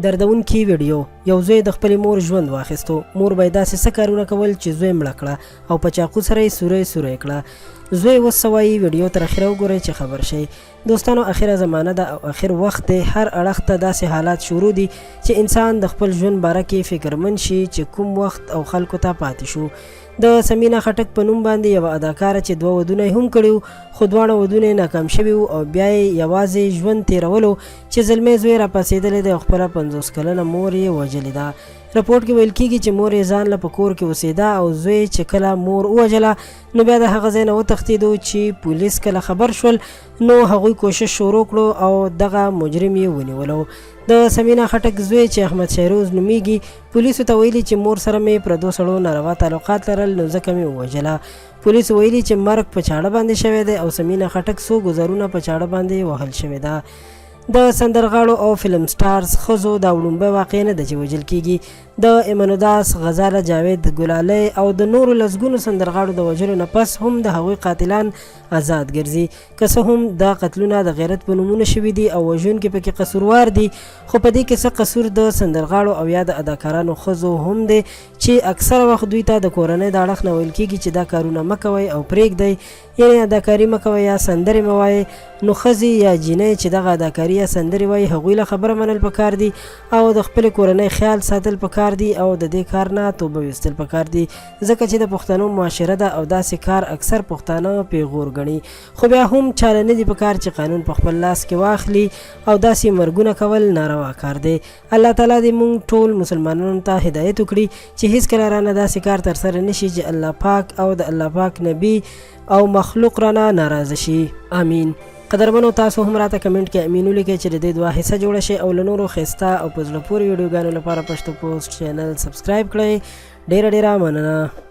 دردونکې ویډیو. یو زوی د خپلې مور ژوند واخیستو. مور به یې داسې څه کارونه کول چې زوی مړه کړه او په چاقو سره یې سوری کړه. زوی اوس څه وایي، ویډیو تر اخره وګورئ چې خبر شئ. دوستانو، اخره زمانه ده او اخر وخت دی. هر اړخ ته داسې حالات شروع دي چې انسان د خپل ژوند باره کې فکرمند شي چې کوم وخت او خلکو ته پاتې شو. د سمینه خټک په نوم باندې یوه اداکاره چې 2 ودونه هم کړي وو، خو دواړه ودونه یې ناکام شوي وو او بیا یې یوازې ژوند تېرولو چې زلمی زوی راپاڅېدلی دی او خپله 50 کلنه مور یې وژلې ده. رپورټ کې ویل کېږي چې مور یې ځان له په کور کې اوسېده او زوی چې کله مور ووژله نو بیا د هغه ځای نه وتښتېدو چې پولیس کله خبر شول نو هغوی کوشش شروع کړو او دغه مجرم یې ونیولو. د سمینه خټک زوی چې احمد شیروز نومیږي پولیسو ته ویلي چې مور سره مې پردو سړو ناروا تعلقات لرل نو ځکه مې ووژله. پولیسو ویلي چې مرګ په چاړه باندې شوی دی او سمینه خټک څو ګزارونه په چاړه باندې وهل شوې ده. د سندرغاړو او فلم سټارز ښځو دا وړومبی واقع نه ده چې وژل کېږي. د ایمانوداس، غزاله، جاوید ګلالی او د نورو لسګونو سندرغاړو د وژلو نه پس هم د هغوی قاتلان آزاد ګرځي. که څه هم دا قتلونه د غیرت په نومونه شوي دي او وژونکي پکې قصوروار دي، خو په دې کې څه قصور د سندرغاړو او یا د اداکارانو ښځو هم دی چې اکثره وخت دوی ته د کورنۍ د اړخ نه ویل کېږي چې دا کارونه مه کوئ او پرېږدئ، یعنې اداکاري مه کوئ یا سندرې مه وایئ. نو ښځې یا جینۍ چې دغه اداکاري یا سندرې وایي هغوی له خبره منل پکار دي او د خپلې کورنۍ خیال ساتل پکار دي او د دې کار نه توبه ویستل پکار دي، ځکه چې د پښتنو معاشره ده او داسې کار اکثر پښتانه پیغور ګڼي. خو بیا هم چاله نه دي پکار چې قانون په خپل لاس کې واخلي او داسې مرګونه کول ناروا کار دی. الله تعالی دې موږ ټول مسلمانانو ته هدایت وکړي چې هیڅکله رانه داسې کار ترسره نشي چې الله پاک او د الله پاک نبی او مخلوق رانه ناراضه شي. آمین. قدرمنو، تاسو هم راته کمنټ کې امین ولیکئ چې د دې دعا حصه جوړه شي او له نورو ښایسته او په زړه پورې ویډیوګانو لپاره پښتو پوسټ چینل سبسکرایب کړئ. ډیره مننه.